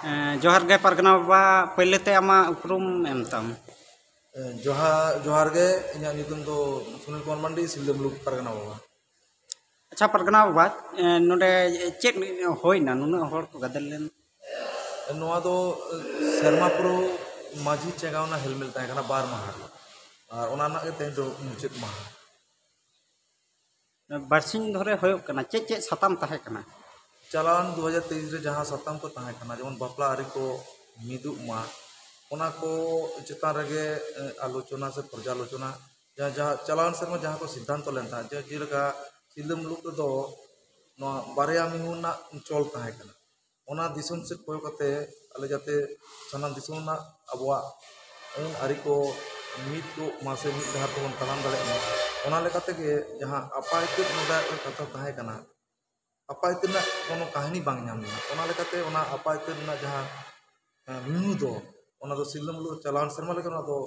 जोहार गे परगना बाबा पहले ते आमा उपरुम एमतम जोहार गे इᱧᱟᱜ ᱧᱩᱛᱩᱢ ᱫᱚ सुनील कुमार मांडी सिलदᱟ मुलुक परगना बाबा। अच्छा परगना बाबा नोडे चेक होइना नुना हर को गदल लेन नोआ दो सेरमा पुरो माझी चेगावना हेलमेल ताहे कना बार माहा और ओना ना के तेन दो मुचेत माहा बरसिंग धरे होय कना चेक चेक सताम ताहे कना चालान 2023 रे जहां सताम को ताहे कना जेमन बापला आरी को मिदु मा ओना को चितान रगे आलोचना से पर्यालोचना जहां जहां चालान सेरमा जहां को सिद्धांत लेन था जे जिलका सिलदा मुलुक दो नोआ बारिया मिहुना चल ताहे कना ओना दिसुम से कोय कते आले जाते सनाम दिसुम ना अबवा आरी को मिद को मासे मिद धार को तलाम दाड़े ओना लेकाते के जहां अपायते नोदा कथा ताहे कना अपायते ना कोनो कहानी बांग नाम ना ओना लेकाते ओना अपायते ना जहां मिहु दो ओना दो सिलदा मुलुक चालान सेरमा लेका ओना दो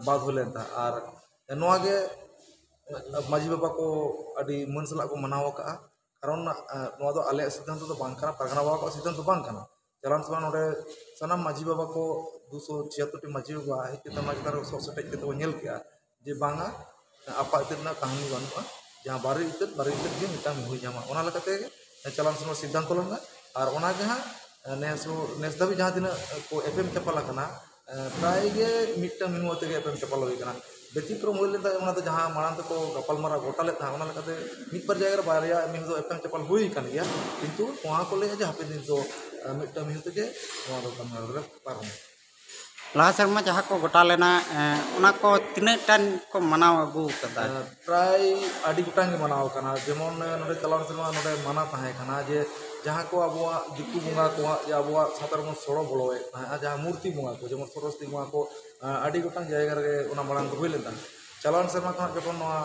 बाद होलेन था और नोआ गे माझी बाबा को अडी मन सला को मनाव का कारण नोआ दो आले सिद्धांत दो बांग कना परगना बाबा को सिद्धांत बांग कना चालान सेमा नोडे सनाम माझी बाबा को 276 टी माझी बाबा हेते माझी तार सो सटेज के तो नेल किया जे बांगा apa itu na kahani banu'a jahang bari itu ge mitam hui jama ona lekate चालान सेमा सिद्धांत लंगा और ओना जहां नेस दाबी जहां tina को एफएम चपला कना प्राय गे मिट्टा मिनुआ ते एफएम चपल होई कना व्यतिक्रम होई लेता ओना तो जहां मारान को गपाल मारा गोटा ले था ओना लेकाते मिट पर जायगा बारिया मिनु दो एफएम चपल हुई कन गया किंतु वहां को ले जे हापे दिन तो मिट्टा मिनु ते के ओना दो कम पारम लहा शर्मा जहाँ को गोटा लेना उना को तिने टन को मनाव अगू कदा प्राय आदि गोटांग मनाव कना जेमन नोडे चालान सेमा नोडे माना ताहे कना जे जहाँ को अबवा दिकु बुंगा को या अबवा सातार मन सोड़ो बोलोए ताहे जहाँ मूर्ति बुंगा को जेमन सरस्वती बुंगा को आदि गोटांग जायगा रे ओना मारांग हुई लेता चालान सेमा खना जखन नोआ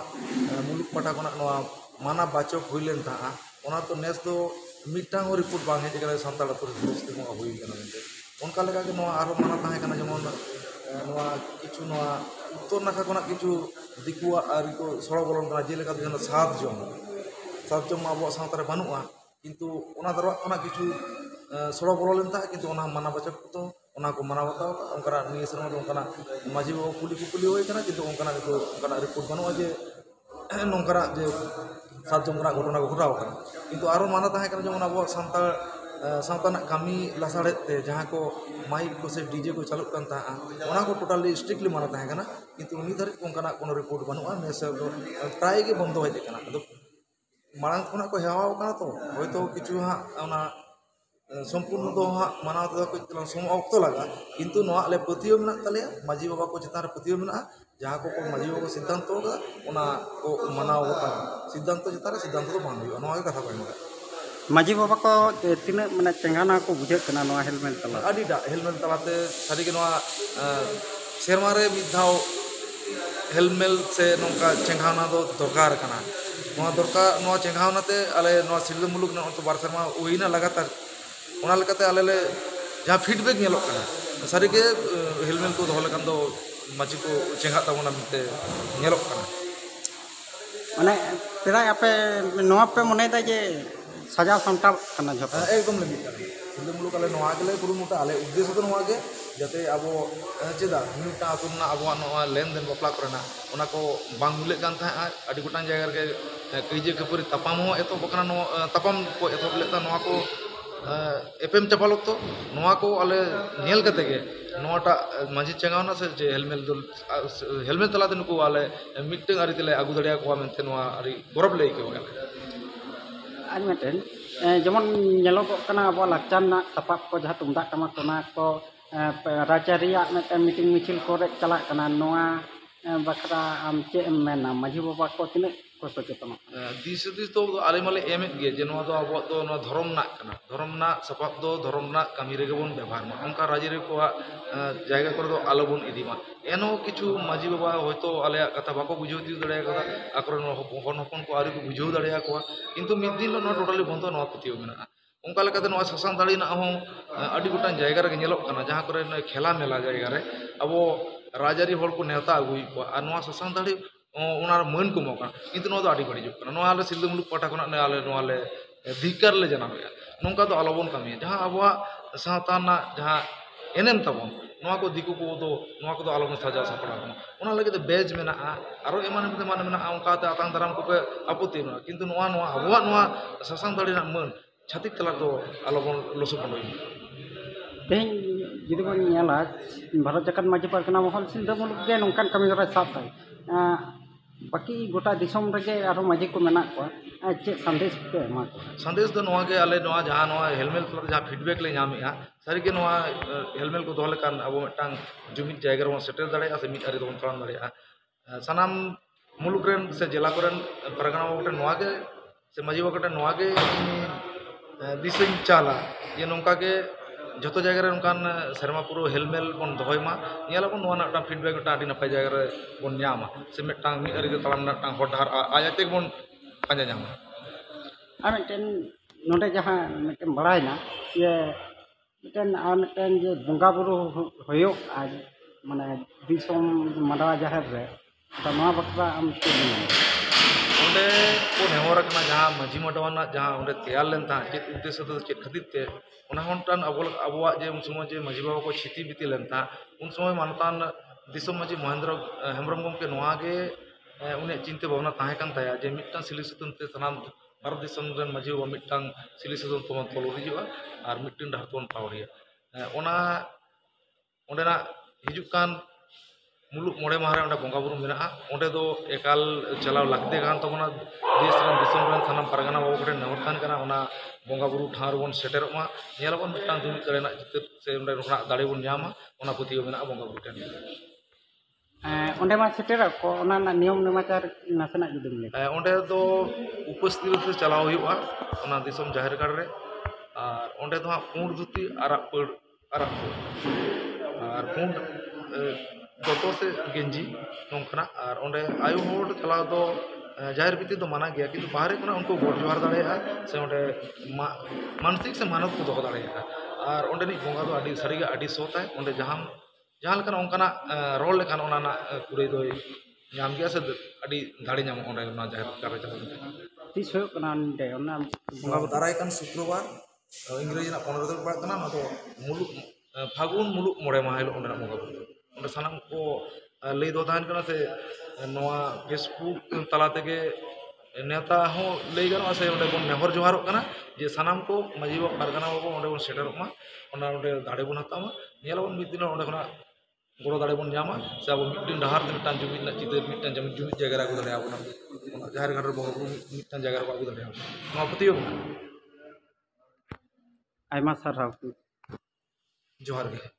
मुलुक पाटा खना नोआ माना बाचक हुई लेन था ओना तो नेस दो मिटांग रिपोर्ट बांग हे जगह संताल तो सरस्वती बुंगा हुई कना मेनते उनका लगा के नोआ आरो माना ताहे कना जेमन नोआ किछु नोआ उत्तर नाखा कोना किछु दिकुआ आरी को सोड़ो बोलन कना जे लेका जन सात जम अब सावतारे बानुआ किंतु ओना दरवा कोना किछु सोड़ो बोलन था किंतु ओना माना बचक तो ओना को माना बताओ उनका निये सरमा उनका माझी बाबा कुली होई कना किंतु उनका रिपोर्ट बानुआ जे नोंकरा जे सात जम कना घटना को घटाव कना किंतु आरो माना ताहे कना जेमन अब संताल सावताना कमी लासाड़े ते जहाँ को माइक को से डीजे को चालू करता ओना को टोटली स्ट्रिक्टली माना ताहे कना किंतु उनी धरि उनका कोनो रिपोर्ट बनुआ ने से प्राय के बंद होय ते कना अदो मांग कोना को हेवाव कना तो होयतो किछु हा ओना संपूर्ण दो हा मानाव तो को सम ऑक्तो लगा किंतु नोआ ले पतियो मेना तले माझी बाबा को चितार पतियो मेना जहाँ को माझी बाबा सिद्धांत होगा ओना को मनाव होता सिद्धांत चितार सिद्धांत को बांध होय नोआ कथा को माझी बाबा को तिने माने चेंगाना को बुझे कना नोआ हेलमेट तला अडिडा हेलमेट तलाते सारी के नोआ सेरमा रे मिधाव हेलमेट से नोका चेंगाना दो दरकार कना नोआ दरकार नोआ चेंगावना ते आले नोआ सिलदा मुलुक न तो बार सेरमा ओइना लगातार ओना लेकाते आले ले जहां फीडबैक नेलो कना सारी के हेलमेट को दोहले कन दो माझी को चेंगा ताबोना मिते नेलो कना माने पेरा आपे नोआ पे मने दा जे सजा संटा कना झप एकदम लिमिट कना सिलदा मुलुक आले नोआ गेले कुरुमुटा आले उद्देश्य तो नोआ गे जाते अबो चेदा मिनुटा आतुना अबवा नोआ लेन देन बपला करना ओना को बांग मुले कान था आदि गोटां जायगा रे कइजे खपुरी तपाम हो एतो बकना नो तपाम को एतो लेता नोआ को एफएम चपालो तो नोआ को आले नेल कते गे नोटा माझी चेंगावना से जे हेलमेट तला देन को आले मिटिंग आरि तले आगु दड़िया को मेनते नोआ आरि गौरव ले के होगा आज मेटेन जेमन नेलोगोग कना अब लाक्चार ना सपाब को जहाँ तुमदा टमाक ओना को राजारिया मेटे मीटिंग मिचिल कोरे चला कना नोआ बखरा आम चे मेना माझी बाबा को तिने को सचेतन दिस तो आले माले एमेत गे जे नोआ दो अब तो नोआ धर्म ना कना धर्म ना सपाब दो धर्म ना कामी रे बोन व्यवहार मा उनका राजरे को जायगा कर दो आलो बोन इदीमा एनो किछु माझी बाबा होयतो आले कथा बाको बुझो दी दड़या कथा आकरन हपन हपन को आरि को बुझो दड़या को किंतु मिद दिन नो टोटली बंद नोआ पतियो मेना उनका लेकाते नोआ ससां दाड़ी ना हो आदि गोटां जायगा रे नेलोक कना जहां करे खेला मेला जायगा रे अब राजारी हर को नेता अगुई को और नोआ ससां दाड़ी ओनार मन को मोका किंतु नोआ दो आदि बड़ी जुक नोआ आले सिलदा मुलुक पाटा कोना ने आले नोआ ले धिकार ले जनावे नोंका दो आलोबन कामी जहां अबवा सावता रᱮᱱᱟᱜ ᱡᱟᱦᱟᱸ एनेम तबन नोआ को दिकु को दो नोआ को दो आलोम साजा सापड़ा ओना लगे तो बेज मेना आरो एमान एमान मेना ओंकाते आतांग दाराम को पे आपत्ति ना किंतु नोआ नोआ अबुआ नोआ सासांग दाड़ी ना मन छातिक तला दो आलोबन लसु पलोई तेज जुदी बन नेला भारत जाकत माजी पारगना महल सिंधा मुलुक गे नोंकान कमी हरा साब ताई बाकी गोटा दिसम रगे आरो माजी को मेना को चे संदेश पे एमा को संदेश दो नोआ के आले नोआ जहां नोआ हेलमेल तला जहां फीडबैक ले नामेया सारी के नोआ हेलमेल को दोहले कान अब मिटांग जुमित जायगा रो सेटल दाड़े से मिट आरी दोन तराम दाड़े सनाम मुलुक रेन से जिला कोरन परगना वोटे नोआ के से माजी वोटे नोआ के दिसिन चाला ये नोंका के जतो जगह रे उनकान शर्मा पुरो हेलमेल बन दोहयमा नियालाबन नोआ नाटा फीडबैक टा आदि नपाय जगह रे बन न्यामा से मिटांग मिट आरी तलाम नाटांग हर आयाते बन पांजा ᱧᱟᱢᱟ और मिटन नोडे जहां मिटन बड़ायना ये मिटन और मिटन जे बंगा बुरु होयो आज माने दिसोम मडवा जहर रे तो नोआ बकरा आम के ओंडे को नेहर कना जहां मजी मडवाना जहां ओंडे तैयार लेन ता चेत उद्देश्य तो चेत खातिर ते ओना होनटान अबुआ जे उन समय जे मजी बाबा को छिति बिति लेन ता उन समय मानतान दिसोम मजी महेंद्र हेम्ब्रम गमके नोआ गे उन्हें चिंता भावना ताहे कान ताया जे मिटन सिली सुतन ते सनाम भारत दिसोम रेन मजी व मिटन सिली सुतन तो तोल हिजुआ और मिटन डहर तोन पावरिया ओना ओंडेना हिजुक कान मुलुक मोड़े मारे ओंडे बंगा बुरु मेना ओंडे दो एकाल चलाव लागते कान तबना देश रेन दिसोम रेन सनाम परगना बाबू कोटे नवरतान कना ओना बंगा बुरु ठार बन सेटेरमा नेलबन मिटन जुमित करेना चित्र से ओंडे रोखना दाड़े बन ᱧᱟᱢᱟ ओना पतियो मेना बंगा बुरु टेन ओंडे मा सेटेर को ओना नियम नेमाचार नासना जुदुम ले ओंडे दो उपस्थित से चलाव हुआ ओना दिसोम जाहिर गाड़ रे और ओंडे दो पुंड धुती आराग पड़ और पुंड दोतो से गेंजी नोंखना और ओंडे आयु होड़ चलाव दो जाहिर बीती तो माना गया किंतु बाहर को उनको गोट जोहार दाड़ेया से ओंडे मानसिक से मानव को दोहो दाड़ेया और ओंडे नि बंगा दो आडी सारीगा आडी सोताय ओंडे जहां लेकिन ओंकाना रोल लेकिन ओना कुड़े दो नाम गया से आडी दाड़ी नाम ओंडे ओना जाहिर गारे चला तीस हो कना ओंडे ओना बंगा दाराय कान शुक्रवार इंग्रेजी ना 15 दिन पड़ कना ना तो मुलुक फागुन मुलुक मोड़े माह हिलो ओंडे बंगा ओंडे सनाम को लई दो ताहन कना से नोआ फेसबुक तला तेगे नेता हो लई गनो से ओंडे बन नेहर जोहार कना जे सनाम को मजी बाबा परगना बाबा ओंडे बन सेटरमा ओना ओंडे दाड़े बन हतामा नेलबन मिद दिन ओंडे खना गोड़ो दाड़े बन ᱧᱟᱢᱟ से अब मिट्टन डहार ते मिट्टन जुमित ना चिते मिट्टन जुमित जगह रे आगु दाड़े आबोना ओना जाहिर घाट रे बंगा बुरु मिट्टन जगह रे आगु दाड़े नोआ पतियो आयमा साराव जोहार गे